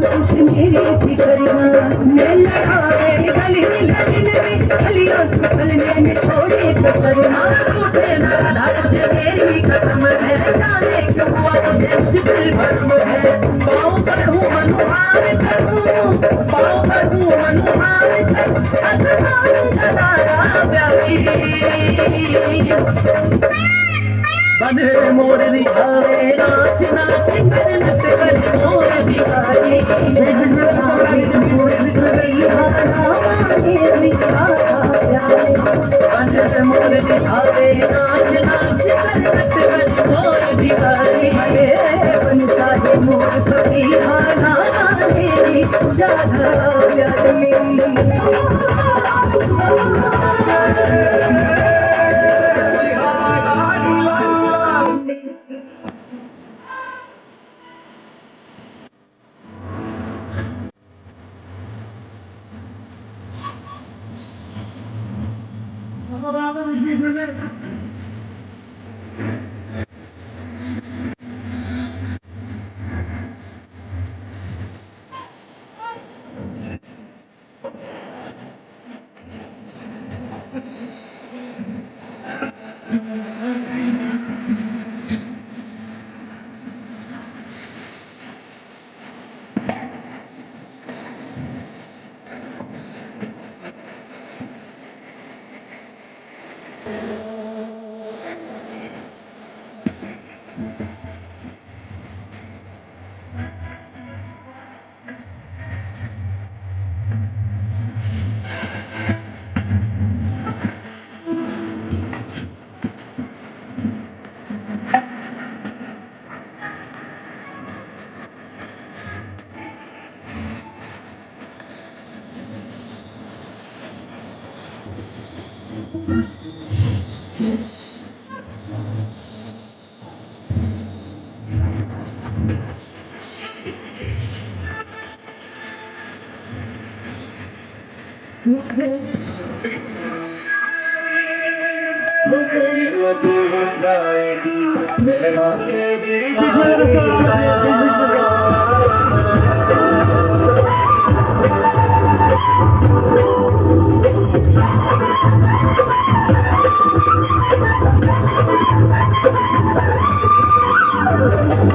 तुझे मेरी फिक्र मैं लड़ावे गली में चलियो तू चलने में छोड़े कसर टूटे ना राधा तुझे मेरी कसम है जाने क्यों हुआ तुझे मुझ दिल भरम है पाँव पर हूँ मनुहार करूँ पाँव पर हूँ मनुहार करूँ अधरार धरारा प्यारी बने मोर दिखावे नाच नाच कर नच कर मोर दिखावे मोर बने मोर दिखावे नाच नाच कर नच कर मोर दिखावे बन चाहे मोर प्रतिहारा मेरी राधा प्यारी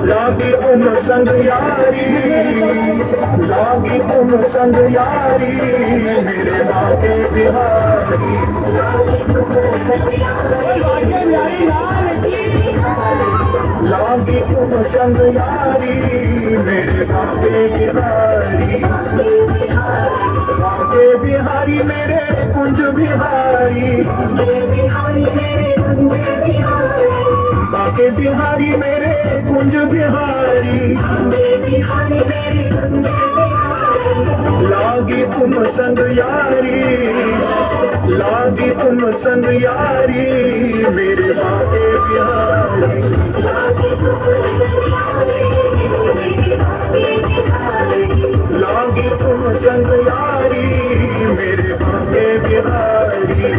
लागी तुम संग यारी लागी तुम संग यारी मेरे बाके बिहारी लागी तुम संग यारी मेरे बाके बिहारी बाके बिहारी मेरे कुंज बिहारी बाके बिहारी मेरे कुंज बिहारी लागी तुम संग यारी लागी तुम संग यारी मेरे बाके बिहारी लागी तुम संग यारी मेरे बाके बिहारी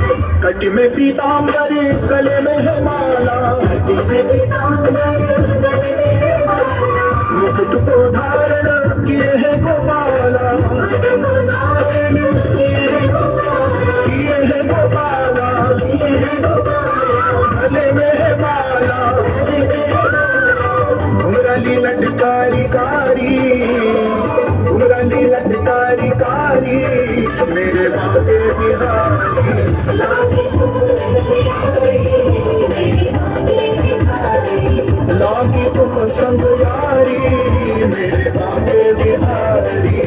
कट में पीताम्बर गले में है माला मुकुट को धारण किए है गोपाला किए है गोपाला गले में है माला घुंघराली लटकारी कारी घुंघराली लटकारी कारी मेरे बाके बिहारी लागी तुम संग यारी मेरे बाके बिहारी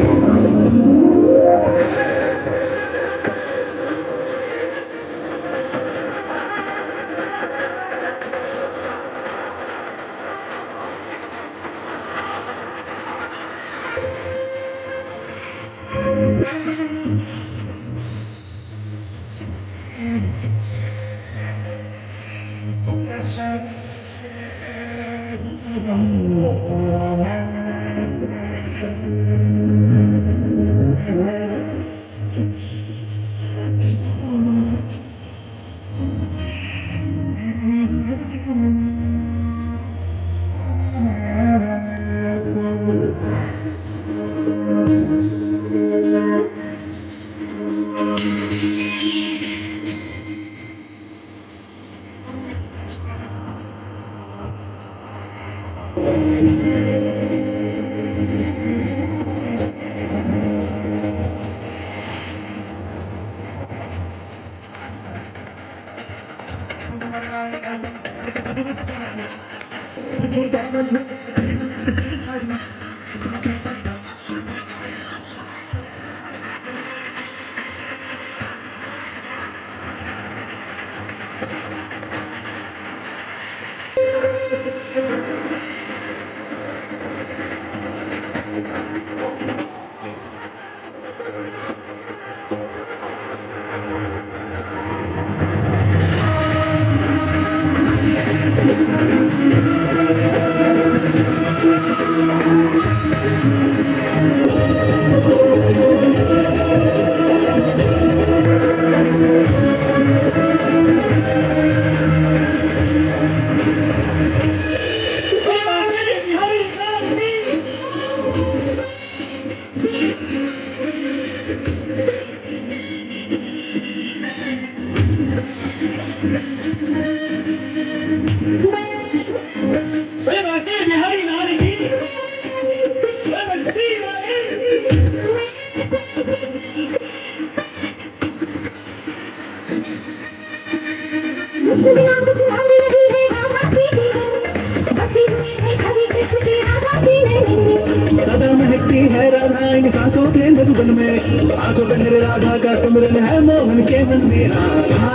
सदा महकती है राधा इन सांसों के मधुबन में, आंखों पे मेरे राधा का सिमरन है मोहन के मन में। राधा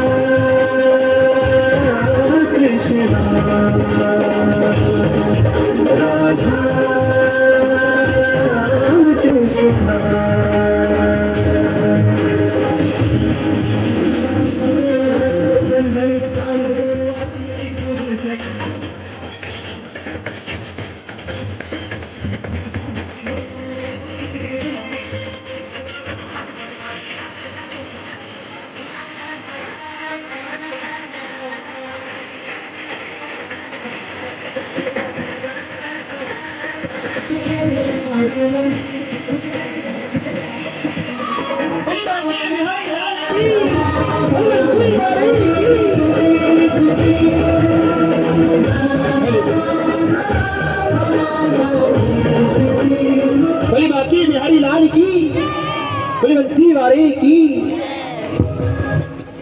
कृष्ण राधा बोली बाकी बिहारी लाल की, बोली बंसी वाले की।